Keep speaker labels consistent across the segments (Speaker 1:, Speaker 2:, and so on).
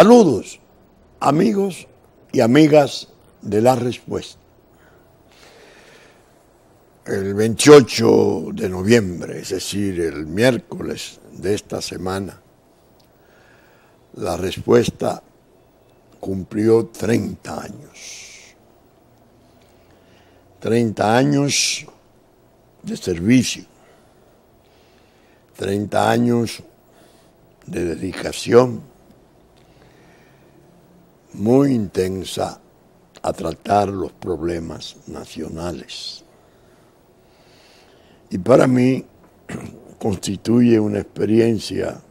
Speaker 1: Saludos, amigos y amigas de La Respuesta. El 28 de noviembre, es decir, el miércoles de esta semana, La Respuesta cumplió 30 años. 30 años de servicio, 30 años de dedicación muy intensa a tratar los problemas nacionales. Y para mí constituye una experiencia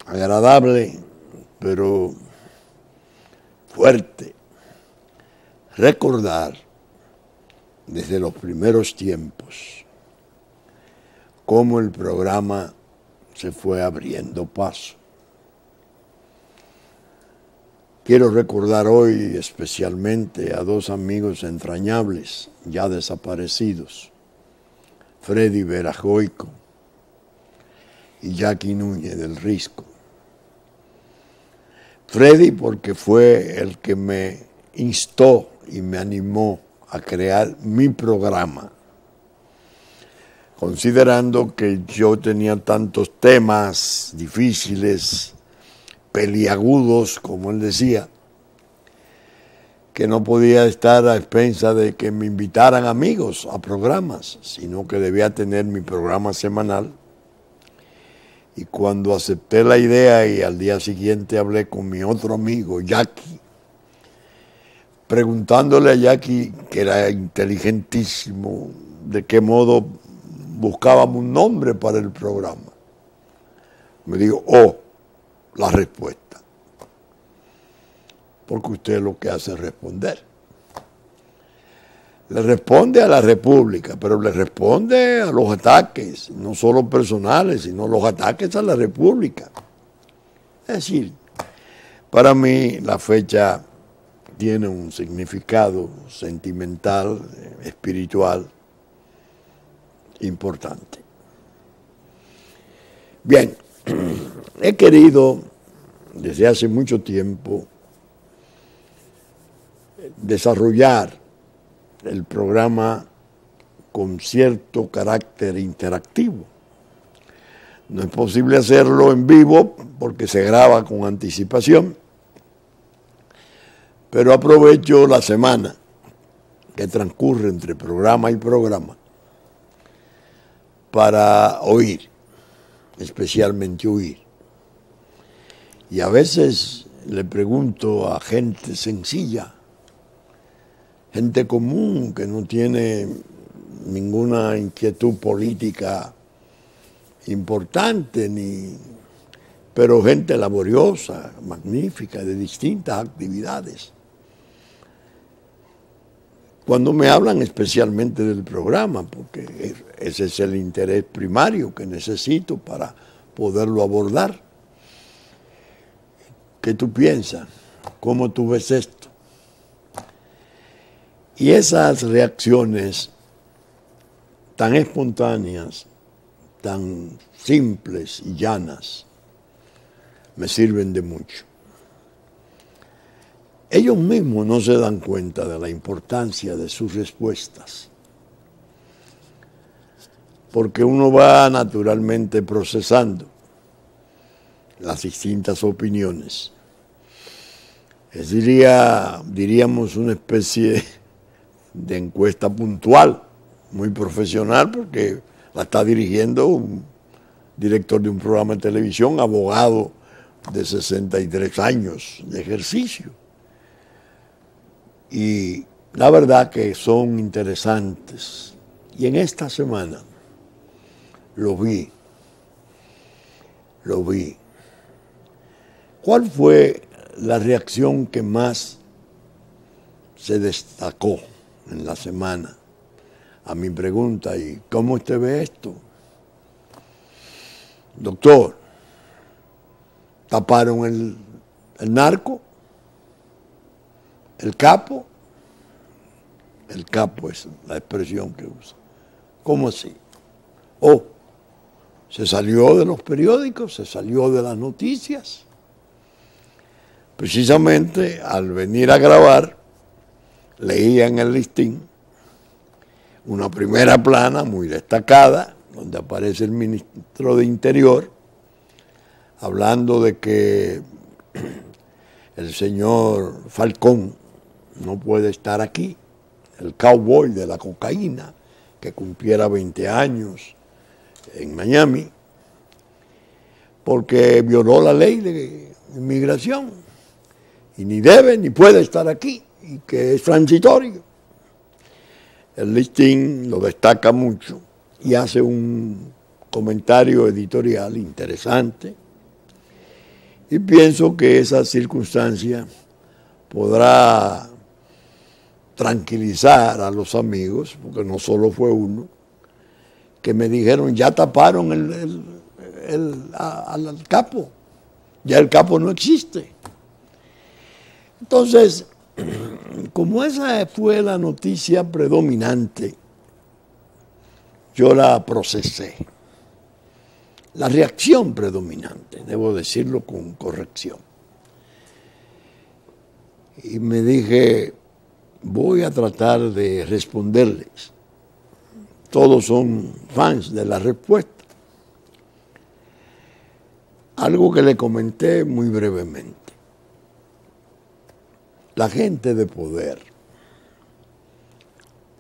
Speaker 1: agradable, pero fuerte, recordar desde los primeros tiempos cómo el programa se fue abriendo paso. Quiero recordar hoy especialmente a dos amigos entrañables, ya desaparecidos, Freddy Verajoico y Jackie Núñez del Risco. Freddy porque fue el que me instó y me animó a crear mi programa, considerando que yo tenía tantos temas difíciles, peliagudos, como él decía, que no podía estar a expensas de que me invitaran amigos a programas, sino que debía tener mi programa semanal. Y cuando acepté la idea y al día siguiente hablé con mi otro amigo, Jackie, preguntándole a Jackie, que era inteligentísimo, de qué modo buscábamos un nombre para el programa. Me dijo, La Respuesta. Porque usted lo que hace es responder. Le responde a la República, pero le responde a los ataques, no solo personales, sino los ataques a la República. Es decir, para mí la fecha tiene un significado sentimental, espiritual, importante. Bien, he querido desde hace mucho tiempo desarrollar el programa con cierto carácter interactivo. No es posible hacerlo en vivo porque se graba con anticipación, pero aprovecho la semana que transcurre entre programa y programa para oír, especialmente oír. Y a veces le pregunto a gente sencilla, gente común que no tiene ninguna inquietud política importante, pero gente laboriosa, magnífica, de distintas actividades. Cuando me hablan especialmente del programa, porque ese es el interés primario que necesito para poderlo abordar. ¿Qué tú piensas? ¿Cómo tú ves esto? Y esas reacciones tan espontáneas, tan simples y llanas, me sirven de mucho. Ellos mismos no se dan cuenta de la importancia de sus respuestas, porque uno va naturalmente procesando las distintas opiniones. Diríamos una especie de encuesta puntual, muy profesional, porque la está dirigiendo un director de un programa de televisión, abogado de 63 años de ejercicio. Y la verdad que son interesantes. Y en esta semana lo vi. ¿Cuál fue la reacción que más se destacó en la semana a mi pregunta? ¿Y cómo usted ve esto? Doctor, ¿taparon el narco? ¿El capo? El capo es la expresión que usa. ¿Cómo así? Se salió de los periódicos, se salió de las noticias. Precisamente al venir a grabar, leía en el listín una primera plana muy destacada, donde aparece el ministro de Interior, hablando de que el señor Falcón no puede estar aquí, el cowboy de la cocaína, que cumpliera 20 años en Miami, porque violó la ley de inmigración y ni debe ni puede estar aquí, y que es transitorio. El listín lo destaca mucho y hace un comentario editorial interesante, y pienso que esa circunstancia podrá tranquilizar a los amigos, porque no solo fue uno, que me dijeron, ya taparon al capo, ya el capo no existe. Entonces, como esa fue la noticia predominante, yo la procesé. La reacción predominante, debo decirlo con corrección. Y me dije, voy a tratar de responderles. Todos son fans de la respuesta. Algo que le comenté muy brevemente. La gente de poder,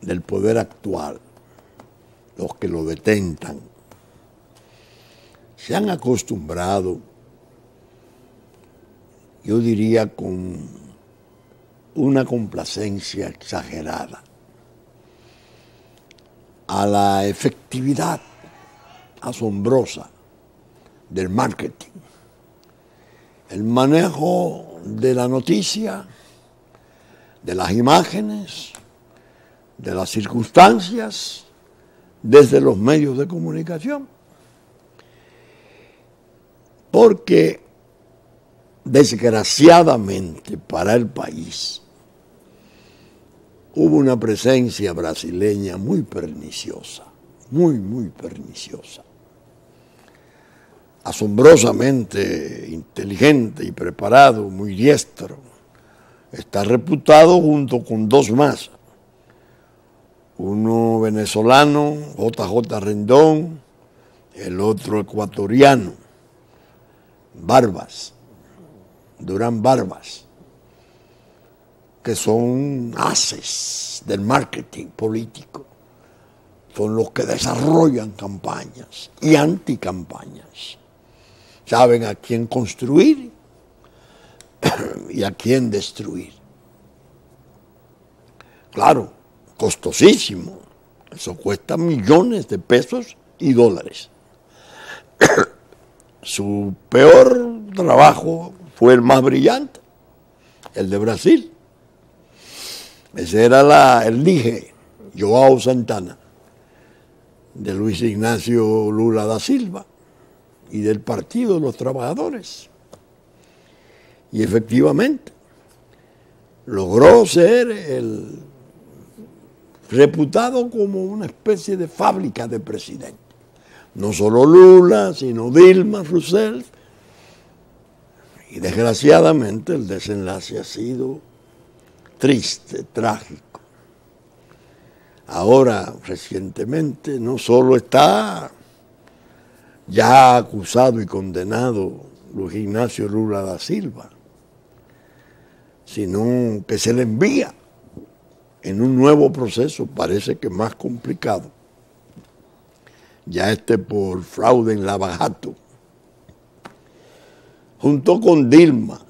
Speaker 1: del poder actual, los que lo detentan, se han acostumbrado, yo diría con una complacencia exagerada, a la efectividad asombrosa del marketing, el manejo de la noticia, de las imágenes, de las circunstancias, desde los medios de comunicación. Porque, desgraciadamente para el país, hubo una presencia brasileña muy perniciosa, muy perniciosa, asombrosamente inteligente y preparado, muy diestro. Está reputado junto con dos más, uno venezolano, JJ Rendón, el otro ecuatoriano, Durán Barbas, que son haces del marketing político, son los que desarrollan campañas y anticampañas, saben a quién construir y a quién destruir. Claro, costosísimo, eso cuesta millones de pesos y dólares. Su peor trabajo fue el más brillante, el de Brasil. Ese era el dije, João Santana, de Luis Ignacio Lula da Silva y del Partido de los Trabajadores. Y efectivamente, logró ser reputado como una especie de fábrica de presidente. No solo Lula, sino Dilma Rousseff. Y desgraciadamente el desenlace ha sido triste, trágico. Ahora, recientemente, no solo está ya acusado y condenado Luis Ignacio Lula da Silva, sino que se le envía en un nuevo proceso, parece que más complicado, ya por fraude en Lava Jato, junto con Dilma,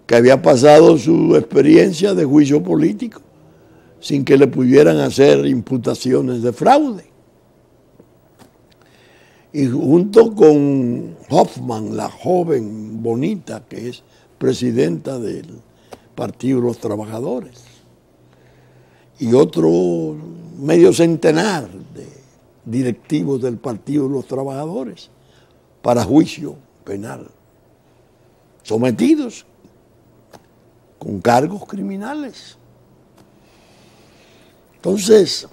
Speaker 1: que había pasado su experiencia de juicio político sin que le pudieran hacer imputaciones de fraude. Y junto con Hoffman, la joven bonita que es presidenta del Partido de los Trabajadores, y otro medio centenar de directivos del Partido de los Trabajadores para juicio penal, sometidos con cargos criminales. Entonces,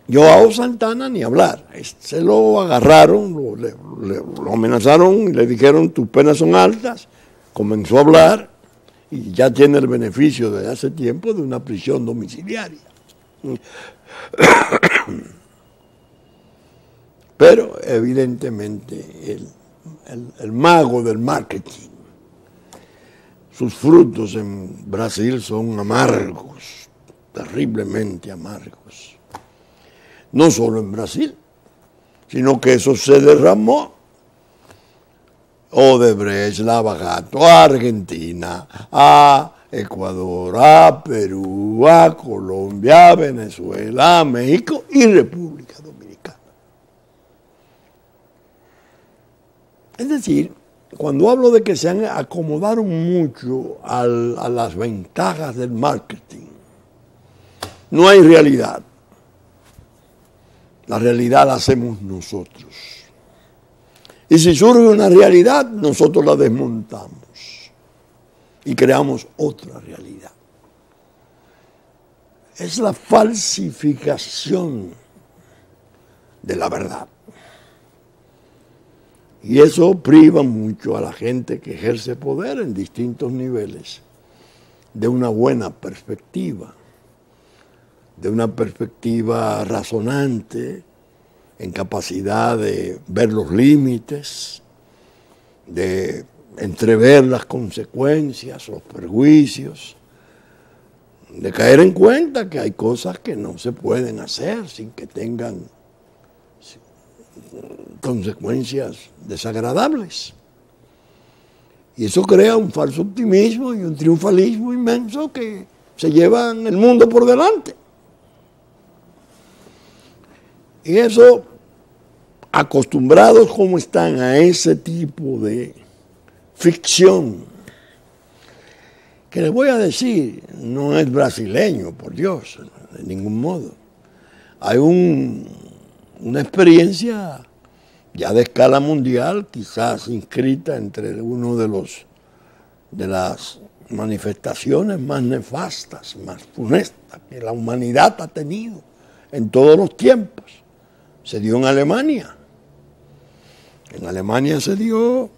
Speaker 1: João Santana ni hablar, se lo agarraron, lo amenazaron y le dijeron tus penas son altas, comenzó a hablar y ya tiene el beneficio desde hace tiempo de una prisión domiciliaria. Pero evidentemente el mago del marketing, sus frutos en Brasil son amargos, terriblemente amargos. No solo en Brasil, sino que eso se derramó Odebrecht, Lava Jato, a Argentina, a Ecuador, a Perú, a Colombia, a Venezuela, a México y República Dominicana. Es decir, cuando hablo de que se acomodaron mucho a las ventajas del marketing, no hay realidad. La realidad la hacemos nosotros. Y si surge una realidad, nosotros la desmontamos y creamos otra realidad. Es la falsificación de la verdad. Y eso priva mucho a la gente que ejerce poder en distintos niveles de una buena perspectiva, de una perspectiva razonante, en capacidad de ver los límites, de entrever las consecuencias, los perjuicios, de caer en cuenta que hay cosas que no se pueden hacer sin que tengan consecuencias desagradables. Y eso crea un falso optimismo y un triunfalismo inmenso que se llevan el mundo por delante. Y eso, acostumbrados como están a ese tipo de ficción, que les voy a decir, no es brasileño, por Dios, de ningún modo. Hay una experiencia ya de escala mundial, quizás inscrita entre uno de las manifestaciones más nefastas, más funestas que la humanidad ha tenido en todos los tiempos. Se dio en Alemania. En Alemania se dio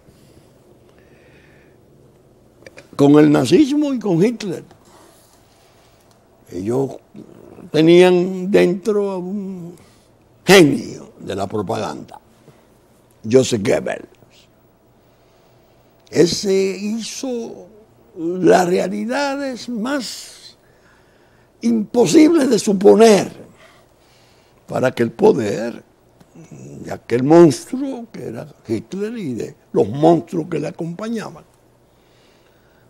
Speaker 1: con el nazismo y con Hitler. Ellos tenían dentro a un genio de la propaganda, Joseph Goebbels. Ese hizo las realidades más imposibles de suponer para que el poder de aquel monstruo que era Hitler y de los monstruos que le acompañaban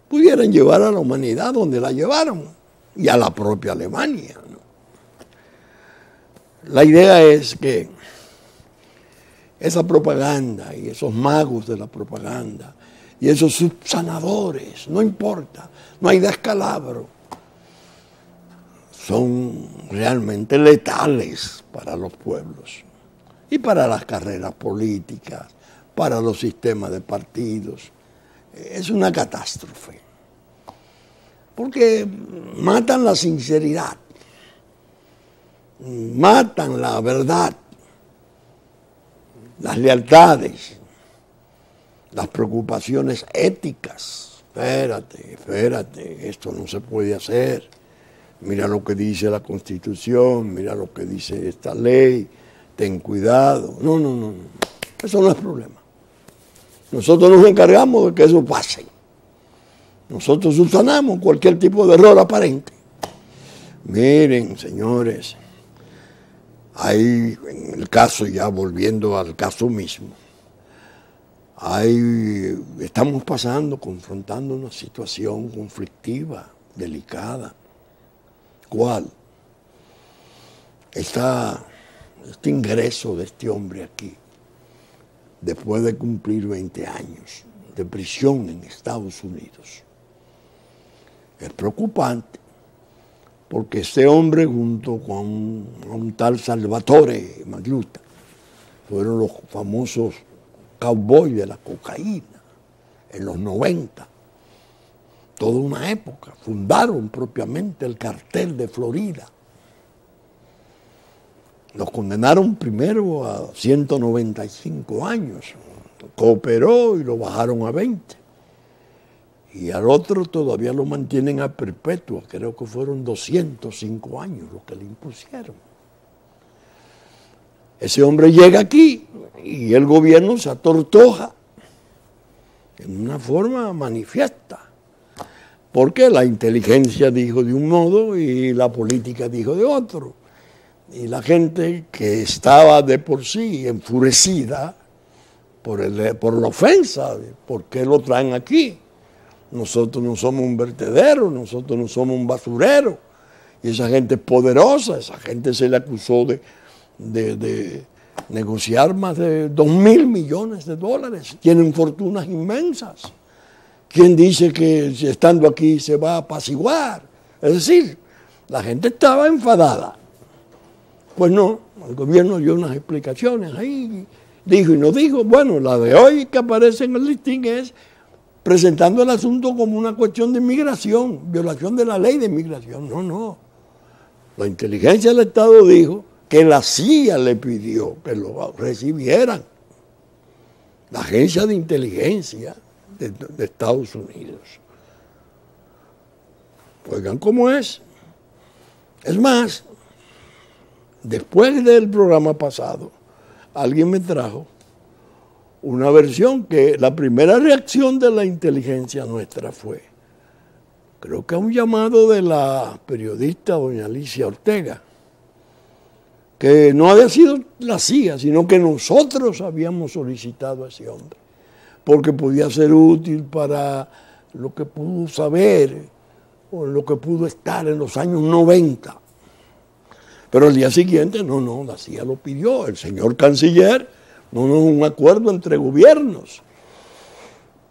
Speaker 1: pudieran llevar a la humanidad donde la llevaron y a la propia Alemania, ¿no? La idea es que esa propaganda y esos magos de la propaganda y esos subsanadores, no importa, no hay descalabro, son realmente letales para los pueblos y para las carreras políticas, para los sistemas de partidos. Es una catástrofe, porque matan la sinceridad, matan la verdad, las lealtades, las preocupaciones éticas. Espérate, esto no se puede hacer. Mira lo que dice la Constitución, mira lo que dice esta ley, ten cuidado. No, eso no es problema. Nosotros nos encargamos de que eso pase. Nosotros subsanamos cualquier tipo de error aparente. Miren, señores, hay, en el caso, ya volviendo al caso mismo, estamos confrontando una situación conflictiva, delicada. ¿Cuál? Este ingreso de este hombre aquí, después de cumplir 20 años de prisión en Estados Unidos, es preocupante, porque este hombre junto con un tal Salvatore Magluta fueron los famosos cowboys de la cocaína en los 90. Toda una época, fundaron propiamente el cartel de Florida. Los condenaron primero a 195 años, cooperó y lo bajaron a 20. y al otro todavía lo mantienen a perpetua. Creo que fueron 205 años los que le impusieron. Ese hombre llega aquí y el gobierno se atortoja en una forma manifiesta, porque la inteligencia dijo de un modo y la política dijo de otro. Y la gente que estaba de por sí enfurecida por la ofensa, ¿por qué lo traen aquí? Nosotros no somos un vertedero, nosotros no somos un basurero. Y esa gente es poderosa, esa gente se le acusó de negociar más de 2.000 millones de dólares. Tienen fortunas inmensas. ¿Quién dice que estando aquí se va a apaciguar? Es decir, la gente estaba enfadada. Pues no, el gobierno dio unas explicaciones ahí, dijo y no dijo. Bueno, la de hoy que aparece en el listín es presentando el asunto como una cuestión de inmigración, violación de la ley de inmigración. No. La inteligencia del Estado dijo que la CIA le pidió que lo recibieran. La agencia de inteligencia de Estados Unidos. Oigan cómo es. Es más, después del programa pasado, alguien me trajo una versión que la primera reacción de la inteligencia nuestra fue, creo que a un llamado de la periodista doña Alicia Ortega, que no había sido la CIA, sino que nosotros habíamos solicitado a ese hombre, porque podía ser útil para lo que pudo saber o lo que pudo estar en los años 90. Pero el día siguiente, no, la CIA lo pidió, el señor canciller, no es un acuerdo entre gobiernos.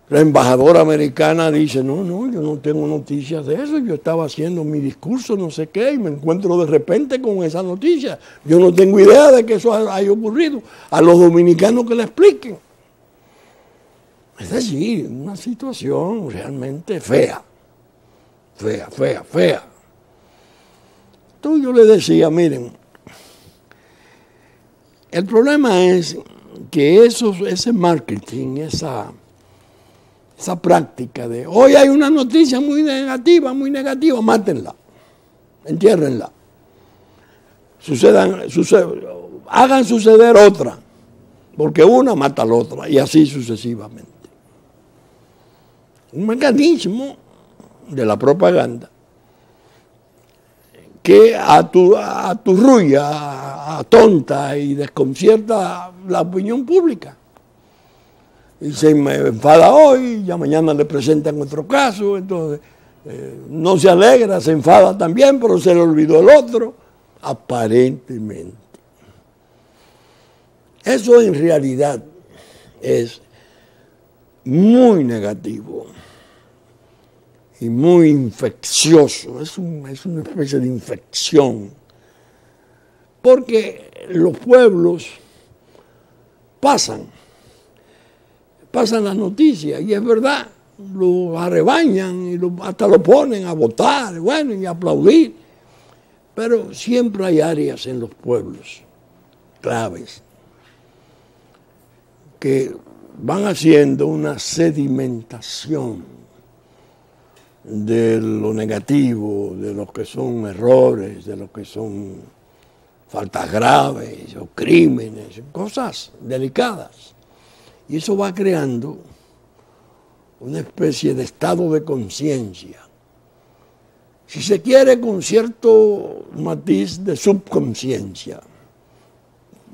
Speaker 1: La embajadora americana dice, no, yo no tengo noticias de eso, yo estaba haciendo mi discurso, no sé qué, y me encuentro de repente con esa noticia. Yo no tengo idea de que eso haya ocurrido. A los dominicanos que le expliquen. Es decir, una situación realmente fea. Entonces yo le decía, miren, el problema es que ese marketing, esa práctica de hoy hay una noticia muy negativa, mátenla, entiérrenla, hagan suceder otra, porque una mata a la otra, y así sucesivamente. Un mecanismo de la propaganda que aturrulla, atonta y desconcierta la opinión pública. Y se me enfada hoy, ya mañana le presentan otro caso, entonces no se alegra, se enfada también, pero se le olvidó el otro, aparentemente. Eso en realidad es muy negativo y muy infeccioso, es una especie de infección, porque los pueblos pasan las noticias, y es verdad, lo arrebañan y hasta lo ponen a votar, bueno, y a aplaudir, pero siempre hay áreas en los pueblos claves que van haciendo una sedimentación de lo negativo, de lo que son errores, de lo que son faltas graves o crímenes, cosas delicadas. Y eso va creando una especie de estado de conciencia, si se quiere, con cierto matiz de subconsciencia.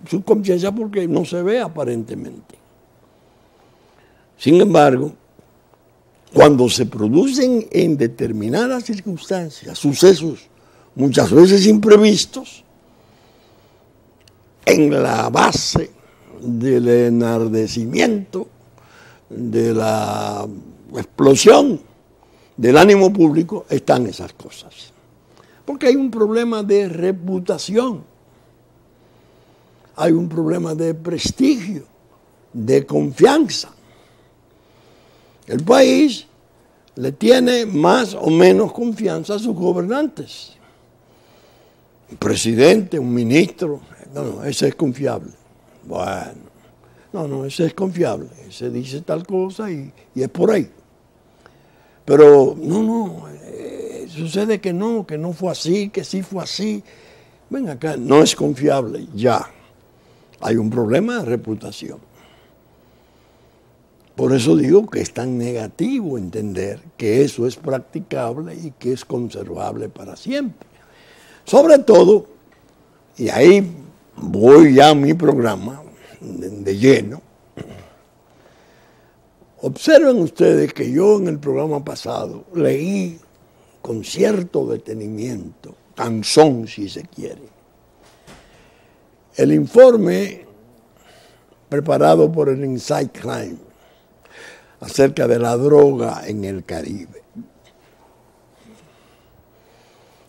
Speaker 1: Subconsciencia porque no se ve aparentemente. Sin embargo, cuando se producen en determinadas circunstancias sucesos muchas veces imprevistos, en la base del enardecimiento, de la explosión del ánimo público, están esas cosas. Porque hay un problema de reputación, hay un problema de prestigio, de confianza. El país le tiene más o menos confianza a sus gobernantes. Un presidente, un ministro, no, ese es confiable. Bueno, no, ese es confiable, ese dice tal cosa y es por ahí. Pero no, sucede que no fue así, que sí fue así. Ven acá, no es confiable, ya. Hay un problema de reputación. Por eso digo que es tan negativo entender que eso es practicable y que es conservable para siempre. Sobre todo, y ahí voy ya a mi programa de lleno, observen ustedes que yo en el programa pasado leí con cierto detenimiento, canzón si se quiere, el informe preparado por el Inside Crime acerca de la droga en el Caribe.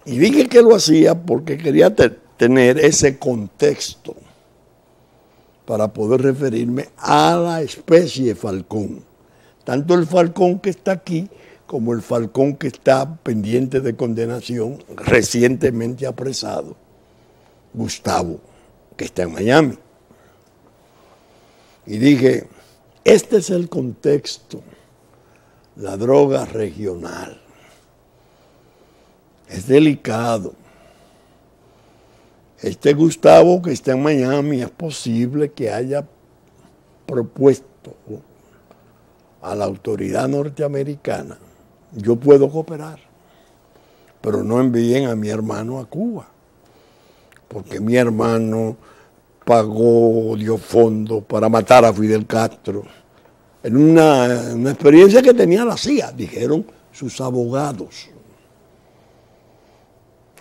Speaker 1: Y dije que lo hacía porque quería tener ese contexto para poder referirme a la especie falcón. Tanto el falcón que está aquí como el falcón que está pendiente de condenación, recientemente apresado, Gustavo, que está en Miami. Y dije, este es el contexto, la droga regional. Es delicado. Este Gustavo que está en Miami, es posible que haya propuesto a la autoridad norteamericana, yo puedo cooperar, pero no envíen a mi hermano a Cuba, porque mi hermano pagó, dio fondos para matar a Fidel Castro, en una experiencia que tenía la CIA, dijeron sus abogados.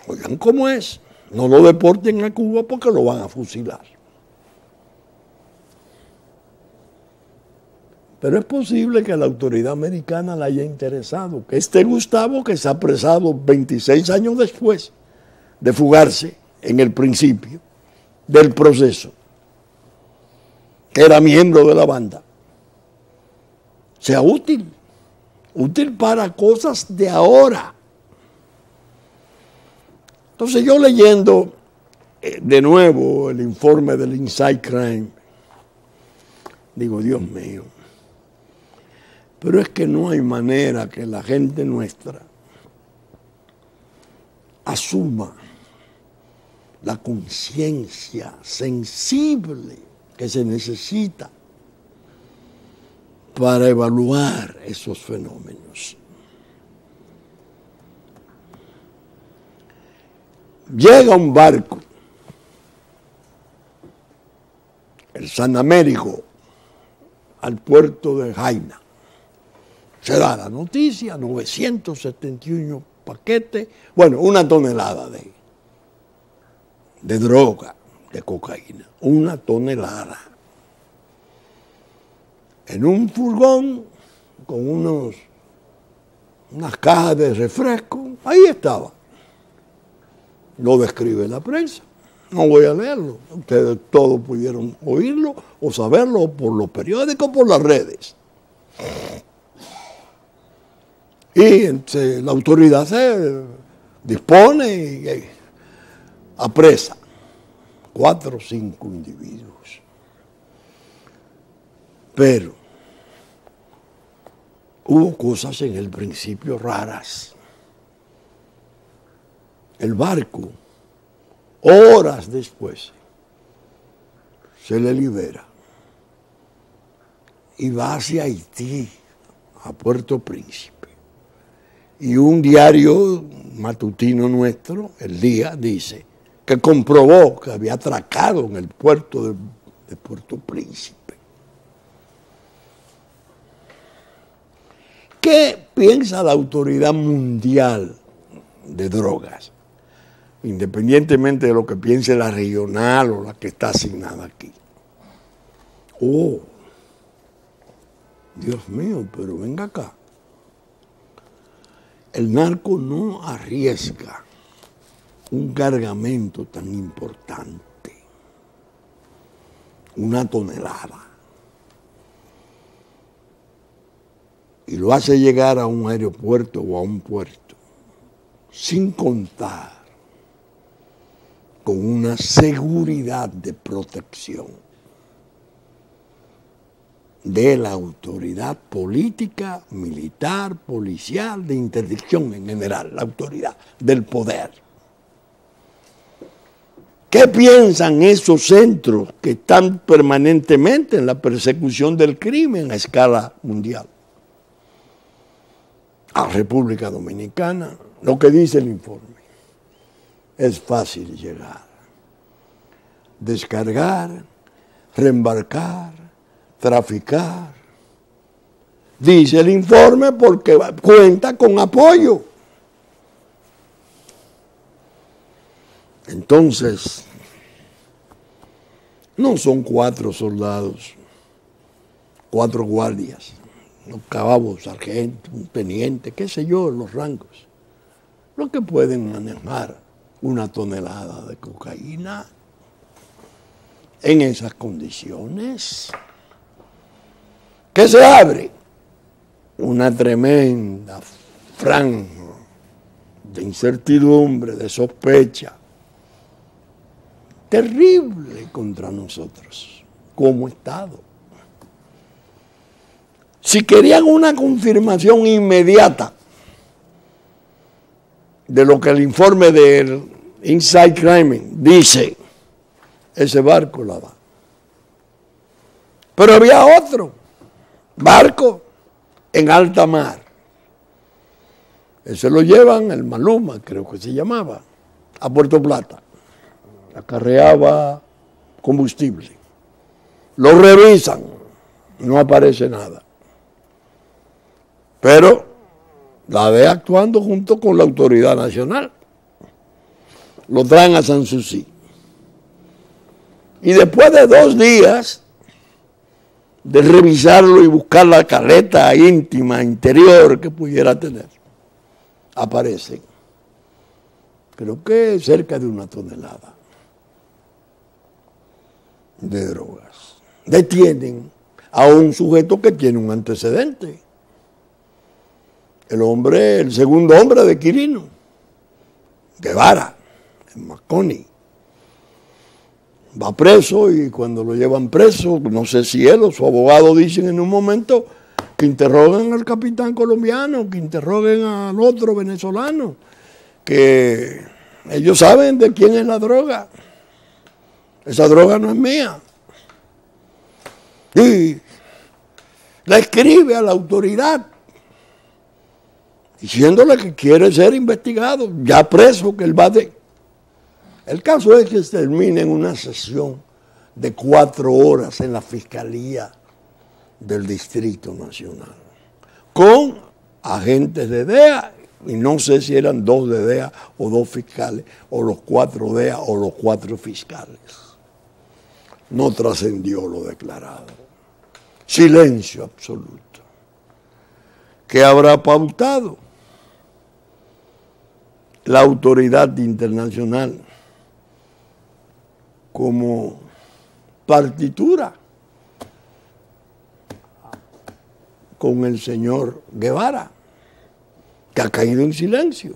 Speaker 1: Oigan cómo es, no lo deporten a Cuba porque lo van a fusilar. Pero es posible que a la autoridad americana le haya interesado que este Gustavo, que se ha apresado 26 años después de fugarse en el principio del proceso, que era miembro de la banda, sea útil para cosas de ahora. Entonces yo leyendo de nuevo el informe del Inside Crime, digo, Dios mío, pero es que no hay manera que la gente nuestra asuma la conciencia sensible que se necesita para evaluar esos fenómenos. Llega un barco, el San Américo, al puerto de Jaina. Se da la noticia, 971 paquetes, bueno, 1 tonelada de droga, de cocaína, 1 tonelada. En un furgón con unas cajas de refresco, ahí estaba. Lo describe la prensa, no voy a leerlo, ustedes todos pudieron oírlo o saberlo por los periódicos, por las redes. Y la autoridad se dispone y apresa 4 o 5 individuos. Pero hubo cosas en el principio raras. El barco, horas después, se le libera y va hacia Haití, a Puerto Príncipe. Y un diario matutino nuestro, El Día, dice que comprobó que había atracado en el puerto de Puerto Príncipe. ¿Qué piensa la autoridad mundial de drogas? Independientemente de lo que piense la regional o la que está asignada aquí. Oh, Dios mío, pero venga acá. El narco no arriesga un cargamento tan importante, 1 tonelada, y lo hace llegar a un aeropuerto o a un puerto, sin contar con una seguridad de protección. de la autoridad política, militar, policial, de interdicción en general, la autoridad del poder. ¿Qué piensan esos centros que están permanentemente en la persecución del crimen a escala mundial? A República Dominicana, lo que dice el informe, es fácil llegar, descargar, reembarcar, traficar. Dice el informe porque cuenta con apoyo. Entonces, no son 4 soldados, 4 guardias, un cabo, sargento, un teniente, qué sé yo, los rangos, los que pueden manejar una tonelada de cocaína en esas condiciones. ¿Qué se abre? Una tremenda franja de incertidumbre, de sospecha, terrible contra nosotros como Estado. Si querían una confirmación inmediata de lo que el informe del Inside Crime dice, ese barco la da. Pero había otro barco en alta mar. Ese lo llevan, el Maluma, creo que se llamaba, a Puerto Plata. Acarreaba combustible. Lo revisan, no aparece nada. Pero la DEA actuando junto con la autoridad nacional. Lo traen a Sanssouci. Y después de 2 días de revisarlo y buscar la caleta íntima, interior que pudiera tener, aparece, creo que cerca de 1 tonelada de drogas. Detienen a un sujeto que tiene un antecedente. El segundo hombre de Quirino, Guevara, en Marconi. Va preso y cuando lo llevan preso, no sé si él o su abogado dicen en un momento que interroguen al capitán colombiano, que interroguen al otro venezolano, que ellos saben de quién es la droga. Esa droga no es mía. Y le escribe a la autoridad diciéndole que quiere ser investigado, ya preso, que él va de... El caso es que se termina en una sesión de 4 horas en la Fiscalía del Distrito Nacional, con agentes de DEA, y no sé si eran 2 de DEA o 2 fiscales, o los 4 DEA o los 4 fiscales. No trascendió lo declarado. Silencio absoluto. ¿Qué habrá pautado la autoridad internacional como partitura con el señor Guevara, que ha caído en silencio?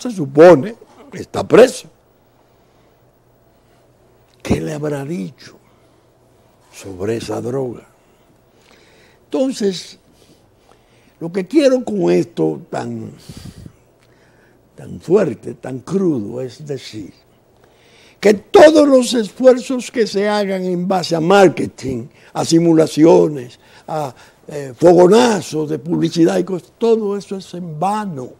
Speaker 1: Se supone, está preso. ¿Qué le habrá dicho sobre esa droga? Entonces, lo que quiero con esto tan fuerte, tan crudo, es decir, que todos los esfuerzos que se hagan en base a marketing, a simulaciones, a fogonazos de publicidad y cosas, todo eso es en vano.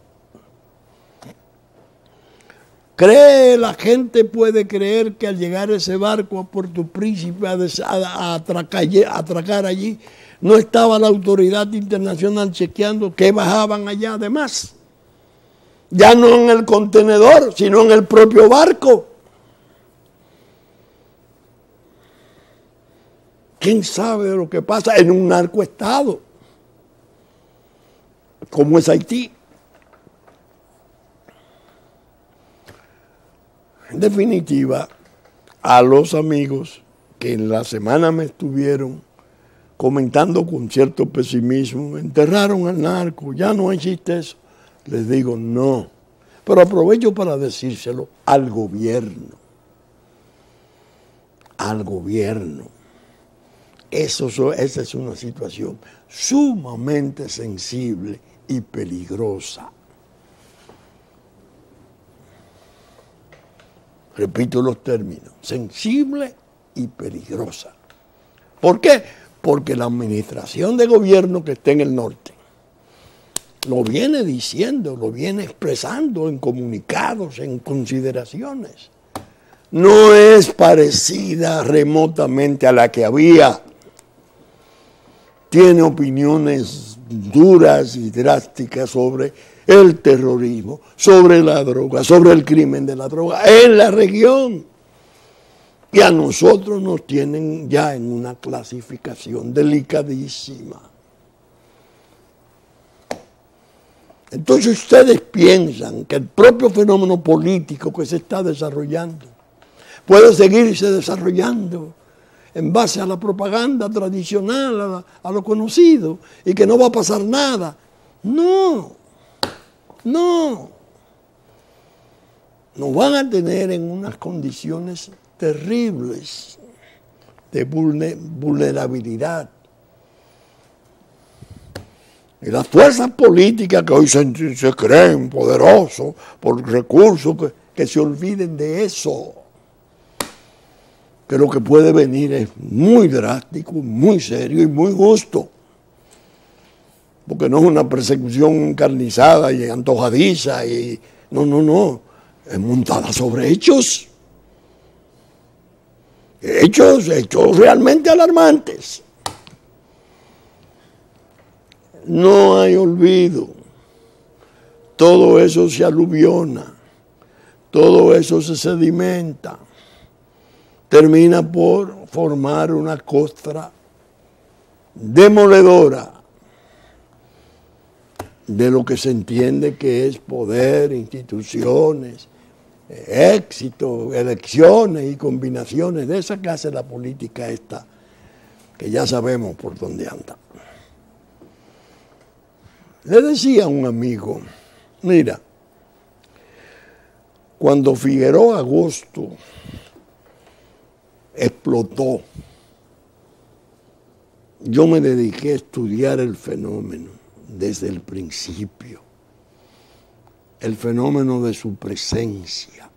Speaker 1: La gente puede creer que al llegar ese barco a Puerto Príncipe a atracar allí, no estaba la autoridad internacional chequeando qué bajaban allá además. Ya no en el contenedor, sino en el propio barco. ¿Quién sabe de lo que pasa en un narcoestado como es Haití? En definitiva, a los amigos que en la semana me estuvieron comentando con cierto pesimismo, enterraron al narco, ya no existe eso, les digo no. Pero aprovecho para decírselo al gobierno. Esa es una situación sumamente sensible y peligrosa. Repito los términos, sensible y peligrosa. ¿Por qué? Porque la administración de gobierno que está en el norte lo viene diciendo, lo viene expresando en comunicados, en consideraciones. No es parecida remotamente a la que había. Tiene opiniones duras y drásticas sobre el terrorismo, sobre la droga, sobre el crimen de la droga en la región. Y a nosotros nos tienen ya en una clasificación delicadísima. Entonces ustedes piensan que el propio fenómeno político que se está desarrollando puede seguirse desarrollando en base a la propaganda tradicional, a lo conocido, y que no va a pasar nada. No. Nos van a tener en unas condiciones terribles de vulnerabilidad. Y las fuerzas políticas que hoy se creen poderosos por recursos, que se olviden de eso. Que lo que puede venir es muy drástico, muy serio y muy justo. Porque no es una persecución encarnizada y antojadiza. No. Es montada sobre hechos. Hechos realmente alarmantes. No hay olvido. Todo eso se aluviona. Todo eso se sedimenta. Termina por formar una costra demoledora de lo que se entiende que es poder, instituciones, éxito, elecciones y combinaciones de esa que hace la política esta, que ya sabemos por dónde anda. Le decía a un amigo, mira, cuando Figueroa Agosto explotó, yo me dediqué a estudiar el fenómeno desde el principio, el fenómeno de su presencia.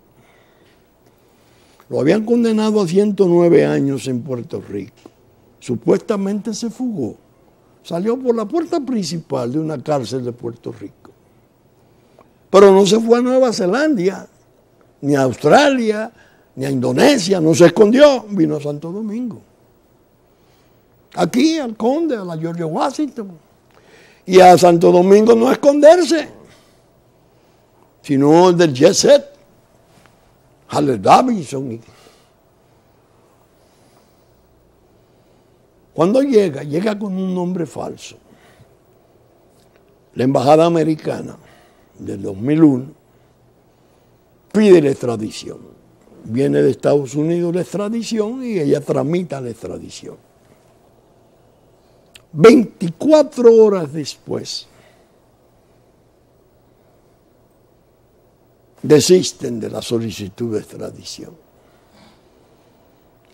Speaker 1: Lo habían condenado a 109 años en Puerto Rico. Supuestamente se fugó. Salió por la puerta principal de una cárcel de Puerto Rico. Pero no se fue a Nueva Zelanda, ni a Australia, ni a Indonesia, no se escondió, vino a Santo Domingo. Aquí, al Conde, a la George Washington. Y a Santo Domingo no esconderse, sino del jet set, Harley Davidson. Cuando llega con un nombre falso. La embajada americana del 2001 pide la extradición. Viene de Estados Unidos la extradición y ella tramita la extradición. 24 horas después desisten de la solicitud de extradición.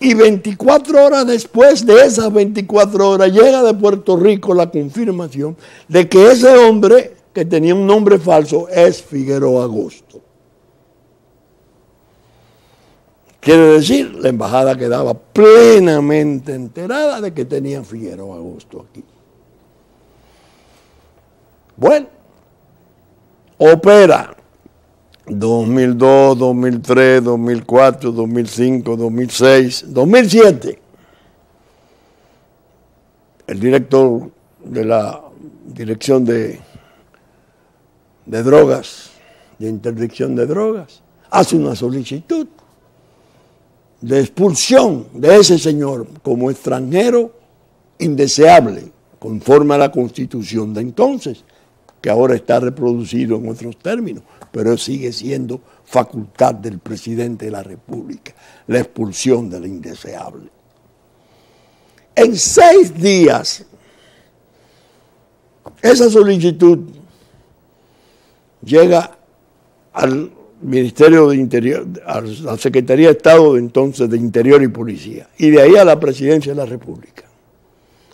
Speaker 1: Y 24 horas después de esas 24 horas llega de Puerto Rico la confirmación de que ese hombre que tenía un nombre falso es Figueroa Agosto. Quiere decir, la embajada quedaba plenamente enterada de que tenía Figueroa Agosto aquí. Bueno, opera 2002, 2003, 2004, 2005, 2006, 2007. El director de la Dirección de Drogas, de Interdicción de Drogas, hace una solicitud de expulsión de ese señor como extranjero indeseable, conforme a la Constitución de entonces, que ahora está reproducido en otros términos, pero sigue siendo facultad del presidente de la República, la expulsión del indeseable. En 6 días, esa solicitud llega al Ministerio de Interior, a la Secretaría de Estado de entonces de Interior y Policía, y de ahí a la Presidencia de la República.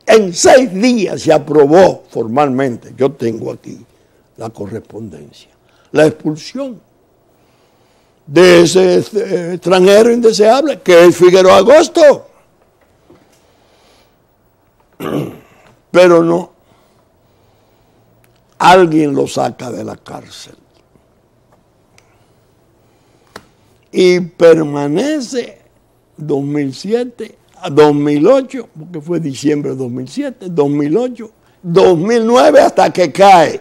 Speaker 1: En 6 días se aprobó formalmente, yo tengo aquí la correspondencia, la expulsión de ese extranjero indeseable que es Figueroa Agosto. Pero no, alguien lo saca de la cárcel y permanece 2007 a 2008, porque fue diciembre de 2007, 2008, 2009, hasta que cae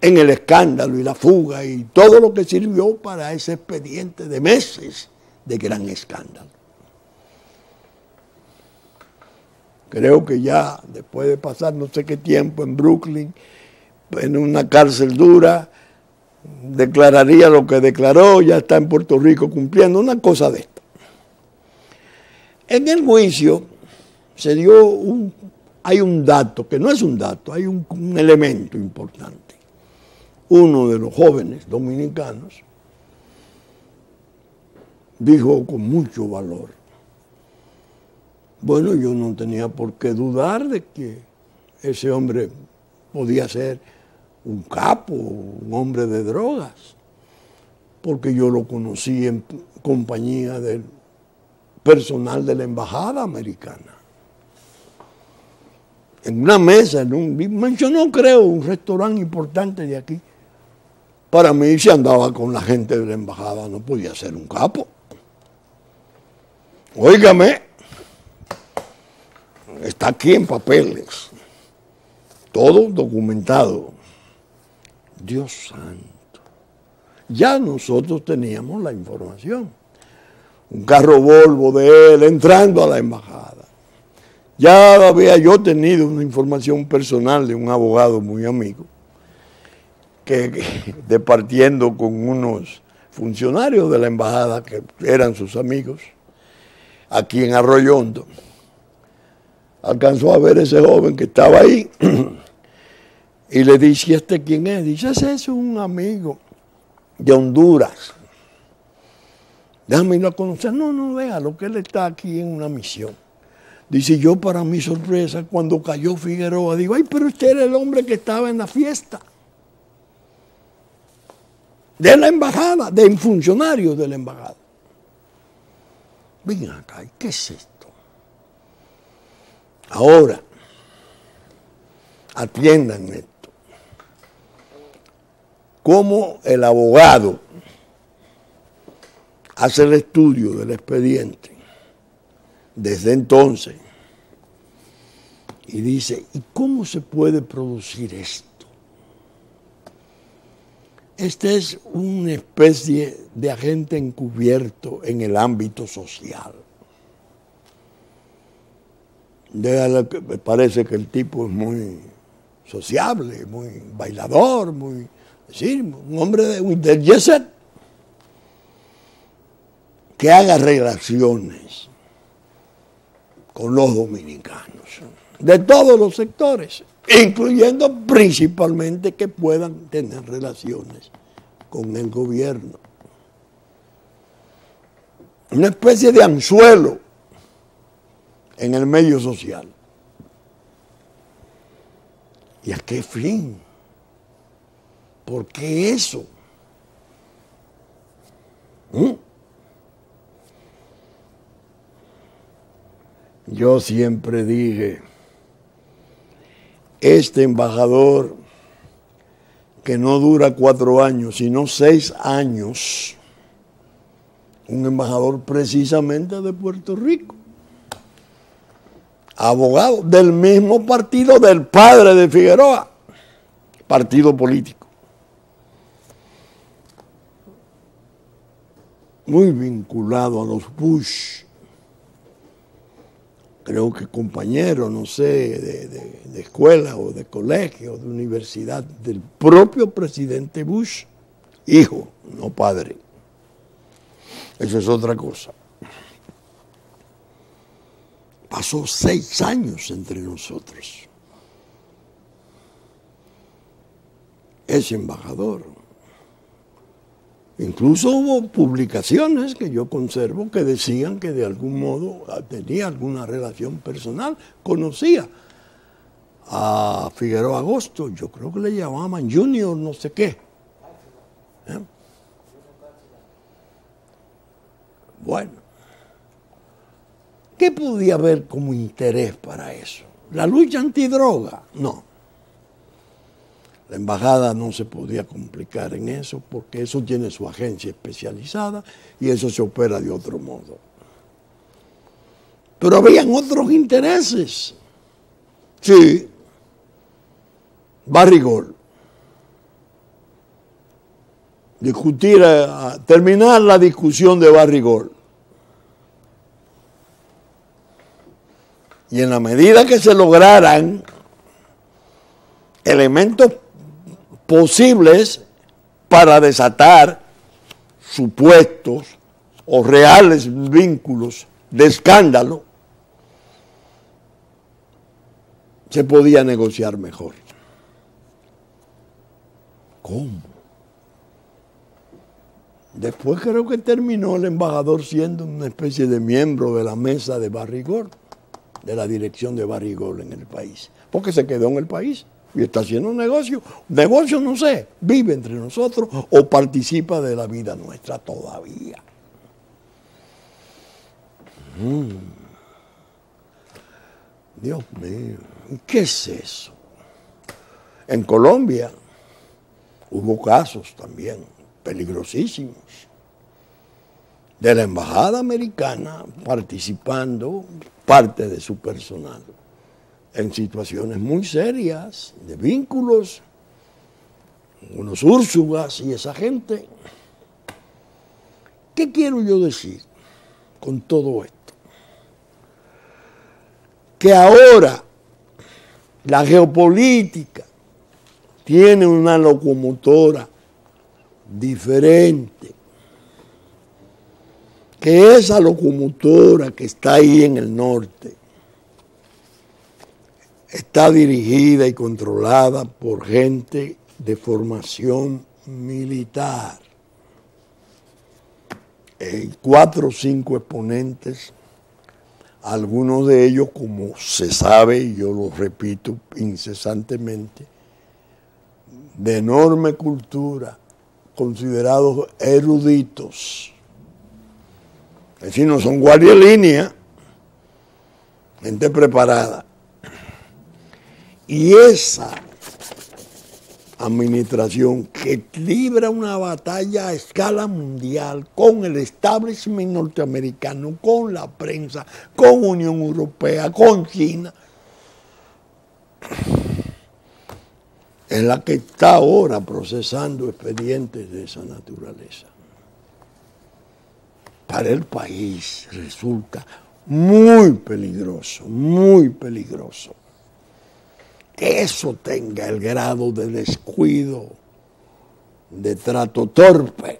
Speaker 1: en el escándalo y la fuga y todo lo que sirvió para ese expediente de meses de gran escándalo. Creo que ya después de pasar no sé qué tiempo en Brooklyn, en una cárcel dura, declararía lo que declaró, ya está en Puerto Rico cumpliendo, una cosa de esta. En el juicio se dio hay un dato, que no es un dato, hay un elemento importante. Uno de los jóvenes dominicanos dijo con mucho valor: bueno, yo no tenía por qué dudar de que ese hombre podía ser un capo, un hombre de drogas, porque yo lo conocí en compañía del personal de la embajada americana. En una mesa, yo no creo, un restaurante importante de aquí. Para mí, si andaba con la gente de la embajada, no podía ser un capo. Óigame, está aquí en papeles, todo documentado. Dios santo, ya nosotros teníamos la información. Un carro Volvo de él entrando a la embajada. Ya había yo tenido una información personal de un abogado muy amigo, que departiendo con unos funcionarios de la embajada que eran sus amigos, aquí en Arroyo Hondo, alcanzó a ver ese joven que estaba ahí y le dice: ¿este quién es? Dice: ese es un amigo de Honduras. Déjame irlo a conocer. No, déjalo, que él está aquí en una misión. Dice: yo, para mi sorpresa, cuando cayó Figueroa, digo: ay, pero usted era el hombre que estaba en la fiesta de la embajada, de funcionarios de la embajada. Ven acá, ¿qué es esto? Ahora, atiendan esto. Cómo el abogado hace el estudio del expediente desde entonces y dice: ¿y cómo se puede producir esto? Este es una especie de agente encubierto en el ámbito social. Me parece que el tipo es muy sociable, muy bailador, un hombre del jet set, que haga relaciones con los dominicanos, de todos los sectores, incluyendo principalmente que puedan tener relaciones con el gobierno. Una especie de anzuelo en el medio social. ¿Y a qué fin? ¿Por qué eso? Yo siempre dije: este embajador, que no dura 4 años, sino 6 años, un embajador precisamente de Puerto Rico, abogado del mismo partido del padre de Figueroa, partido político, muy vinculado a los Bush, creo que compañero, no sé, de escuela o de colegio, de universidad, del propio presidente Bush, hijo, no padre. Eso es otra cosa. Pasó 6 años entre nosotros. Ese embajador. Incluso hubo publicaciones que yo conservo que decían que de algún modo tenía alguna relación personal, conocía a Figueroa Agosto, yo creo que le llamaban Junior, no sé qué. ¿Eh? Bueno, ¿qué podía haber como interés para eso? ¿La lucha antidroga? No. La embajada no se podía complicar en eso porque eso tiene su agencia especializada y eso se opera de otro modo. Pero habían otros intereses. Sí. Barrigol. Discutir, terminar la discusión de Barrigol. Y en la medida que se lograran elementos posibles para desatar supuestos o reales vínculos de escándalo, se podía negociar mejor. ¿Cómo? Después creo que terminó el embajador siendo una especie de miembro de la mesa de Barrigol, de la dirección de Barrigol en el país, porque se quedó en el país y está haciendo un negocio. Negocio no sé, vive entre nosotros o participa de la vida nuestra todavía. Dios mío, ¿qué es eso? En Colombia hubo casos también peligrosísimos de la embajada americana participando parte de su personal en situaciones muy serias de vínculos, unos úrsugas y esa gente. ¿Qué quiero yo decir con todo esto? Que ahora la geopolítica tiene una locomotora diferente, que esa locomotora que está ahí en el norte está dirigida y controlada por gente de formación militar. 4 o 5 exponentes, algunos de ellos, como se sabe, y yo lo repito incesantemente, de enorme cultura, considerados eruditos. Es decir, no son guardia de línea, gente preparada. Y esa administración que libra una batalla a escala mundial con el establishment norteamericano, con la prensa, con Unión Europea, con China, es la que está ahora procesando expedientes de esa naturaleza. Para el país resulta muy peligroso que eso tenga el grado de descuido, de trato torpe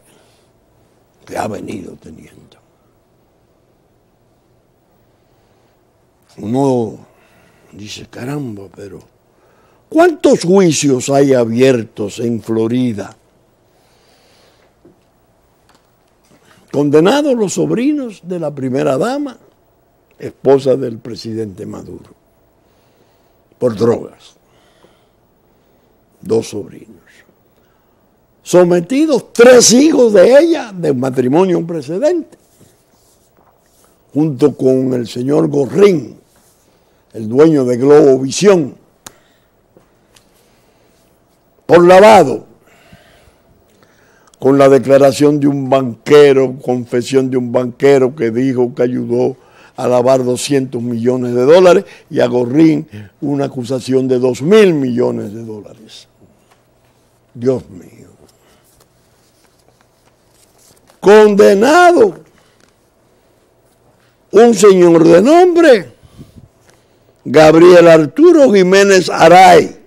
Speaker 1: que ha venido teniendo. Uno dice, caramba, pero ¿cuántos juicios hay abiertos en Florida? Condenados los sobrinos de la primera dama, esposa del presidente Maduro, por drogas. 2 sobrinos. Sometidos 3 hijos de ella, de matrimonio precedente, junto con el señor Gorrín, el dueño de Globovisión, por lavado, con la declaración de un banquero, confesión de un banquero que dijo que ayudó a lavar $200 millones, y a Gorrín una acusación de $2.000 millones. Dios mío. Condenado un señor de nombre Gabriel Arturo Jiménez Aray,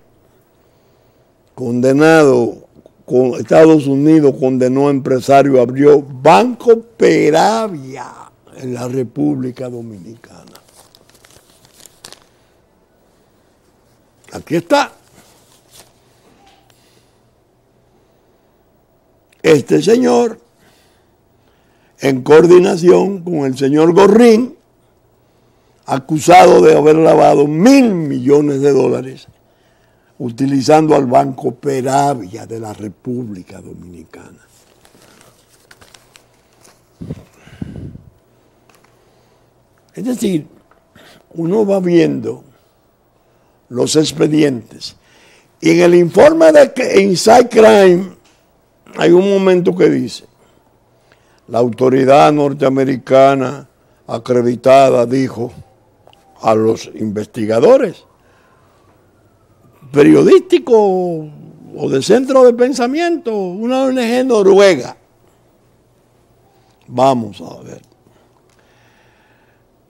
Speaker 1: condenado, con Estados Unidos condenó a empresario, abrió Banco Peravia en la República Dominicana. Aquí está. este señor, en coordinación con el señor Gorrín, acusado de haber lavado $1.000 millones utilizando al Banco Peravia de la República Dominicana. Es decir, uno va viendo los expedientes y en el informe de Inside Crime hay un momento que dice: la autoridad norteamericana acreditada dijo a los investigadores periodísticos o de centro de pensamiento, una ONG noruega. Vamos a ver.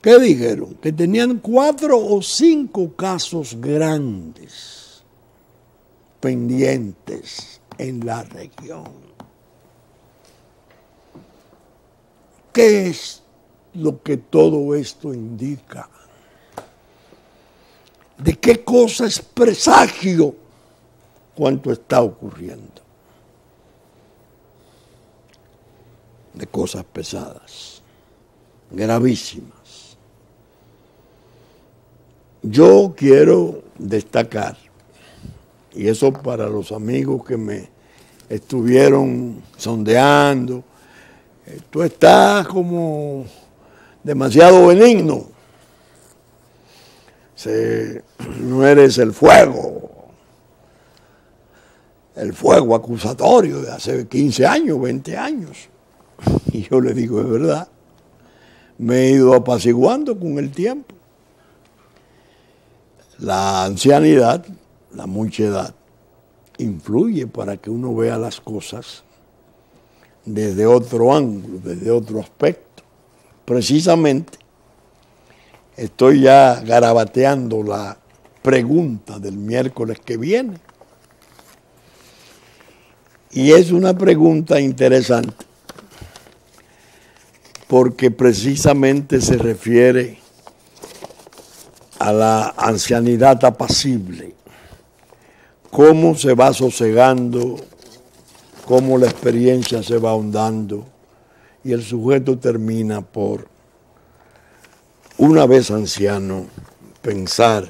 Speaker 1: ¿Qué dijeron? Que tenían 4 o 5 casos grandes pendientes en la región. ¿Qué es lo que todo esto indica? ¿De qué cosa es presagio cuánto está ocurriendo? De cosas pesadas, gravísimas. Yo quiero destacar, y eso para los amigos que me estuvieron sondeando, tú estás como demasiado benigno, no eres el fuego acusatorio de hace 15 años, 20 años. Y yo le digo, es verdad, me he ido apaciguando con el tiempo. La ancianidad, la mucha edad, influye para que uno vea las cosas desde otro ángulo, desde otro aspecto. Precisamente, estoy ya garabateando la pregunta del miércoles que viene. Y es una pregunta interesante, porque precisamente se refiere a la ancianidad apacible, cómo se va sosegando, cómo la experiencia se va ahondando y el sujeto termina por, una vez anciano, pensar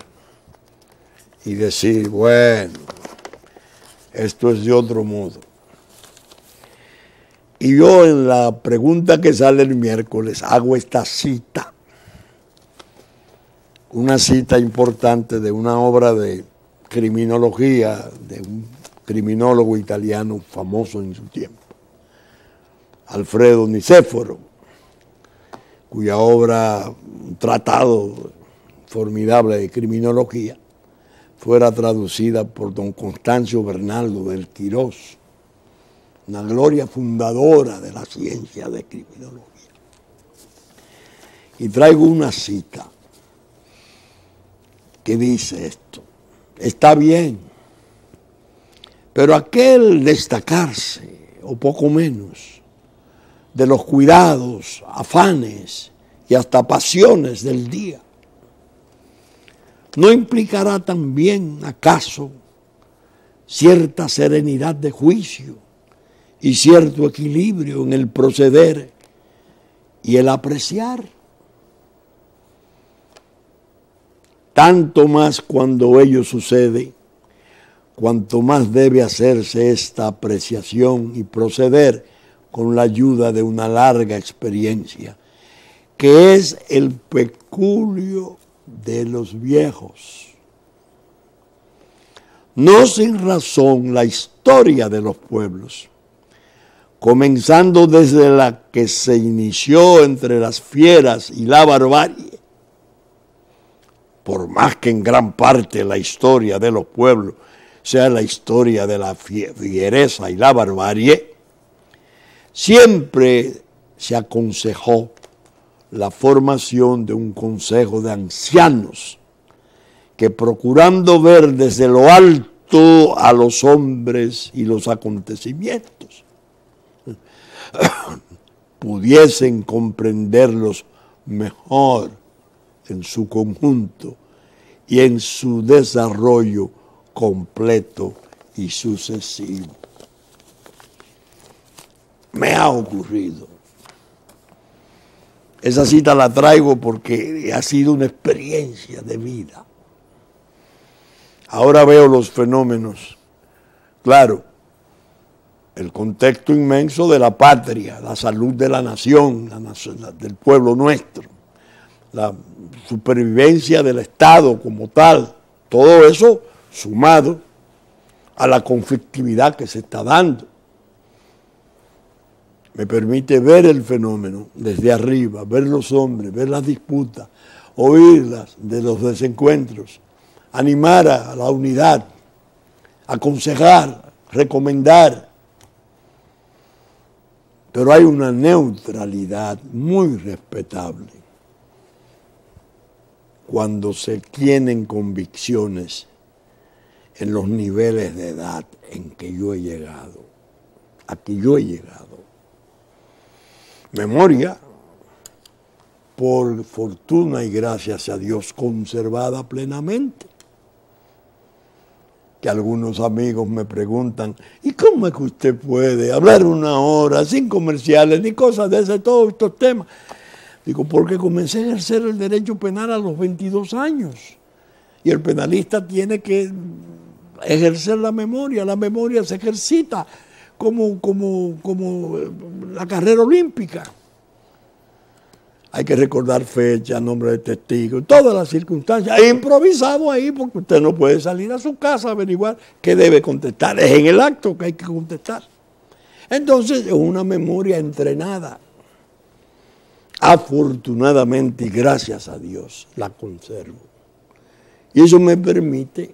Speaker 1: y decir, bueno, esto es de otro modo. Y yo en la pregunta que sale el miércoles hago esta cita, una cita importante de una obra de criminología de un criminólogo italiano famoso en su tiempo, Alfredo Nicéforo, cuya obra, un tratado formidable de criminología, fuera traducida por don Constancio Bernardo del Quirós, una gloria fundadora de la ciencia de criminología. Y traigo una cita que dice esto: está bien, pero aquel destacarse, o poco menos, de los cuidados, afanes y hasta pasiones del día, ¿no implicará también, acaso, cierta serenidad de juicio y cierto equilibrio en el proceder y el apreciar? Tanto más cuando ello sucede, cuanto más debe hacerse esta apreciación y proceder con la ayuda de una larga experiencia, que es el peculio de los viejos. No sin razón la historia de los pueblos, comenzando desde la que se inició entre las fieras y la barbarie, por más que en gran parte la historia de los pueblos sea la historia de la fiereza y la barbarie, siempre se aconsejó la formación de un consejo de ancianos que, procurando ver desde lo alto a los hombres y los acontecimientos, pudiesen comprenderlos mejor en su conjunto y en su desarrollo completo y sucesivo. ha ocurrido. Esa cita la traigo porque ha sido una experiencia de vida. Ahora veo los fenómenos. Claro, el contexto inmenso de la patria, la salud de la nación, del pueblo nuestro, la supervivencia del Estado como tal, todo eso sumado a la conflictividad que se está dando. Me permite ver el fenómeno desde arriba, ver los hombres, ver las disputas, oírlas de los desencuentros, animar a la unidad, aconsejar, recomendar. Pero hay una neutralidad muy respetable cuando se tienen convicciones en los niveles de edad en que yo he llegado, a que yo he llegado. Memoria, por fortuna y gracias a Dios, conservada plenamente. Que algunos amigos me preguntan, ¿y cómo es que usted puede hablar una hora sin comerciales ni cosas de ese, todos estos temas? Digo, porque comencé a ejercer el derecho penal a los 22 años. Y el penalista tiene que ejercer la memoria se ejercita como la carrera olímpica. Hay que recordar fecha, nombre de testigo, todas las circunstancias. He improvisado ahí porque usted no puede salir a su casa a averiguar qué debe contestar. Es en el acto que hay que contestar. Entonces es una memoria entrenada. Afortunadamente y gracias a Dios la conservo. Y eso me permite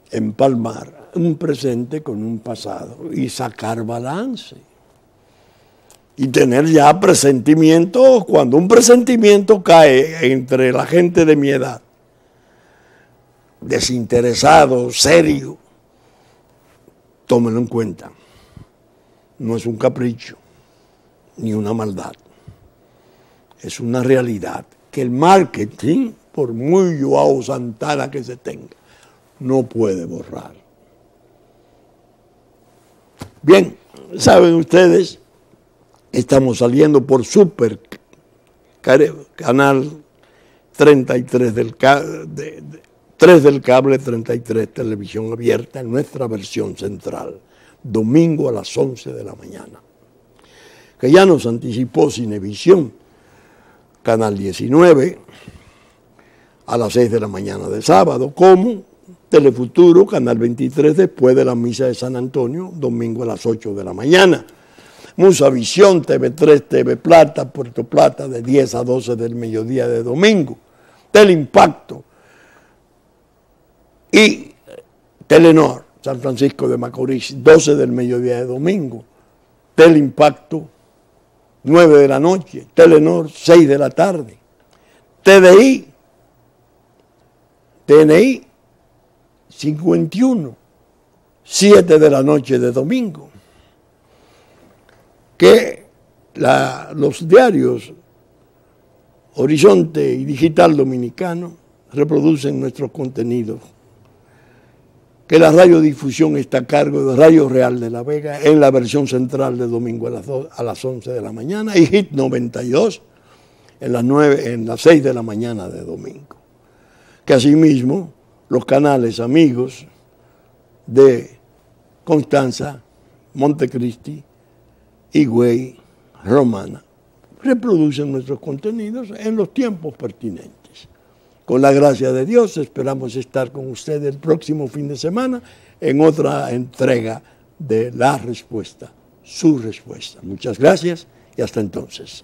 Speaker 1: empalmar un presente con un pasado y sacar balance. Y tener ya presentimientos, cuando un presentimiento cae entre la gente de mi edad, desinteresado, serio, tómenlo en cuenta. No es un capricho, ni una maldad. Es una realidad que el marketing, por muy Joao Santana que se tenga, no puede borrar. Bien, saben ustedes, estamos saliendo por Super Canal 33 3 del cable, 33 televisión abierta en nuestra versión central, domingo a las 11 de la mañana. Que ya nos anticipó Cinevisión, Canal 19, a las 6 de la mañana de sábado, como Telefuturo, Canal 23, después de la misa de San Antonio, domingo a las 8 de la mañana. Musavisión, TV3, TV Plata, Puerto Plata, de 10 a 12 del mediodía de domingo. Teleimpacto y Telenor, San Francisco de Macorís, 12 del mediodía de domingo. Teleimpacto, 9 de la noche. Telenor, 6 de la tarde. TNI, 51, 7 de la noche de domingo. Que los diarios Horizonte y Digital Dominicano reproducen nuestros contenidos. Que la radiodifusión está a cargo de Radio Real de la Vega en la versión central de domingo a las 11 de la mañana y Hit 92 en las 6 de la mañana de domingo. Que asimismo los canales amigos de Constanza, Montecristi, Higüey, Romana, reproducen nuestros contenidos en los tiempos pertinentes. Con la gracia de Dios, esperamos estar con ustedes el próximo fin de semana en otra entrega de La Respuesta, su respuesta. Muchas gracias y hasta entonces.